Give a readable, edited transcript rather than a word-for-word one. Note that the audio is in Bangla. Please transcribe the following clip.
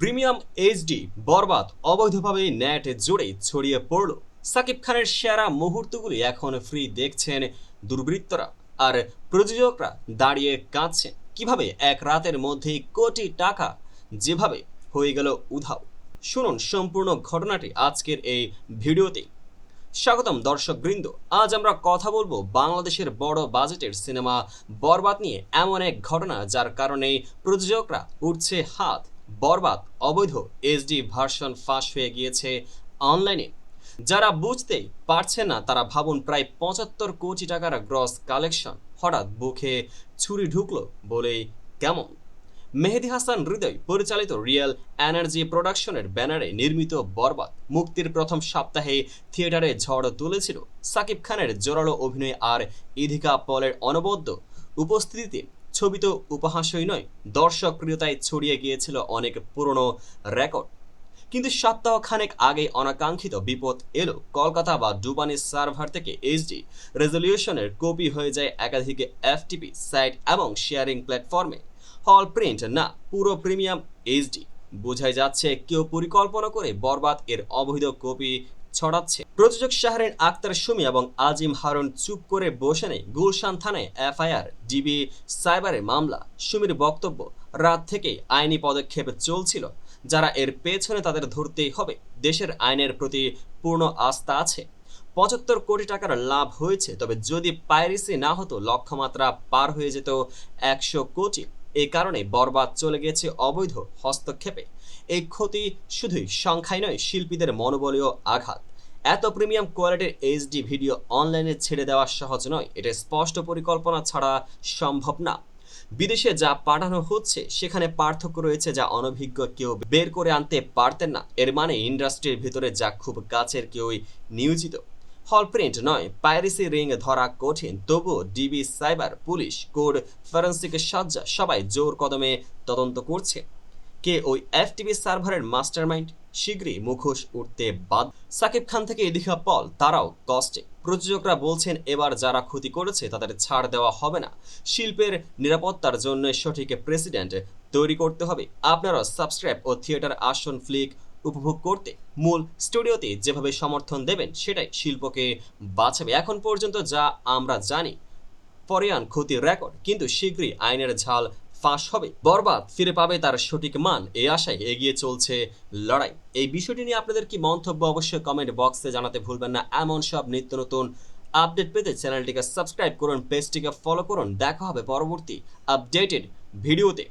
প্রিমিয়াম এইচডি বরবাদ অবৈধভাবে নেট জুড়ে ছড়িয়ে পড়ল। সাকিব খানের সেরা মুহূর্তগুলি এখন ফ্রি দেখছেন দুর্বৃত্তরা, আর প্রযোজকরা দাঁড়িয়ে কাঁদছেন কিভাবে এক রাতের মধ্যেই কোটি টাকা যেভাবে হয়ে গেল উধাও। শুনুন সম্পূর্ণ ঘটনাটি আজকের এই ভিডিওতে। স্বাগতম দর্শকবৃন্দ, আজ আমরা কথা বলবো বাংলাদেশের বড় বাজেটের সিনেমা বরবাদ নিয়ে, এমন এক ঘটনা যার কারণে প্রযোজকরা উঠছে হাত। বরবাদ অবৈধ এইচডি ভার্সন ফাঁস হয়ে গিয়েছে অনলাইনে। যারা বুঝতেই পারছেন না তারা ভাবুন, প্রায় ৭৫ কোটি টাকার গ্রস কালেকশন হঠাৎ বুকে ছুরি ঢুকলো বলেই কেমন। মেহেদী হাসান হৃদয় পরিচালিত রিয়েল এনার্জি প্রোডাকশনের ব্যানারে নির্মিত বরবাদ মুক্তির প্রথম সপ্তাহে থিয়েটারে ঝড় তুলেছিল। সাকিব খানের জোরালো অভিনয় আর ইধিকা পলের অনবদ্য উপস্থিতিতে ছবি তো উপহাসই নয়, দর্শক প্রিয়তায় ছড়িয়ে গিয়েছিল অনেক পুরনো রেকর্ড। কিন্তু সপ্তাহ খানেক আগে অনাকাঙ্ক্ষিত বিপদ এলো। কলকাতা বা ডুবানির সার্ভার থেকে এইচডি রেজলিউশনের কপি হয়ে যায় একাধিক এফটিপি সাইট এবং শেয়ারিং প্ল্যাটফর্মে। হল প্রিন্ট না, পুরো প্রিমিয়াম এইচডি। বোঝাই যাচ্ছে কেউ পরিকল্পনা করে বরবাদ এর অবৈধ কপি ছড়াচ্ছে। প্রযোজক শাহরিন আক্তার সুমি এবং আজিম হারুন চুপ করে বসে নেই। গুলশান থানায় এফআইআর, ডিবি সাইবারে মামলা। সুমির বক্তব্য, রাত থেকেই আইনি পদক্ষেপ চলছিল, যারা এর পেছনে তাদের ধরতেই হবে। দেশের আইনের প্রতি পূর্ণ আস্থা আছে। ৭৫ কোটি টাকার লাভ হয়েছে, তবে যদি পাইরেসি না হতো লক্ষ্যমাত্রা পার হয়ে যেত ১০০ কোটি। এই কারণে বরবাদ চলে গেছে অবৈধ হস্তক্ষেপে। এই ক্ষতি শুধুই সংখ্যায় নয়, শিল্পীদের মনোবলীয় আঘাত। এত প্রিমিয়াম কোয়ালিটির এইচডি ভিডিও অনলাইনে ছেড়ে দেওয়া সহজ নয়, এটা স্পষ্ট পরিকল্পনা ছাড়া সম্ভব না। বিদেশে যা পাঠানো হচ্ছে সেখানে পার্থক্য রয়েছে যা অনভিজ্ঞ কেউ বের করে আনতে পারতেন না। এর মানে ইন্ডাস্ট্রির ভিতরে যা খুব কাছের কেউই নিয়োজিত। হল প্রিন্ট নয়, পাইরেসি রিং ধরা কঠিন, তবুও DB cyber, police, code, forensic সাজ্জা সবাই জোর কদমে তদন্ত করছে। কে ওই এফটিপি সার্ভারের মাস্টারমাইন্ড? শীঘ্রই মুখোশ উঠতে বাধ্য। সাকিব খান থেকে ইদিকা পল, তারাও কষ্টে। প্রযোজকরা বলছেন এবার যারা ক্ষতি করেছে তাদের ছাড় দেওয়া হবে না। শিল্পের নিরাপত্তার জন্য সঠিক প্রেসিডেন্ট তৈরি করতে হবে। আপনারা সাবস্ক্রাইব ও থিয়েটার আসন ফ্লিক উপভোগ করতে মূল স্টুডিওতে যেভাবে সমর্থন দেবেন সেটাই শিল্পকে বাঁচাবে। এখন পর্যন্ত যা আমরা জানি, পরিয়ান ক্ষতির রেকর্ড, কিন্তু শীঘ্রই আইনের ঝাল ফাঁস হবে। বরবাদ ফিরে পাবে তার সঠিক মান, এই আশায় এগিয়ে চলছে লড়াই। এই বিষয়টি নিয়ে আপনাদের কি মন্তব্য অবশ্যই কমেন্ট বক্সে জানাতে ভুলবেন না। এমন সব নিত্য নতুন আপডেট পেতে চ্যানেলটিকে সাবস্ক্রাইব করুন, পেজটিকে ফলো করুন। দেখা হবে পরবর্তী আপডেটেড ভিডিওতে।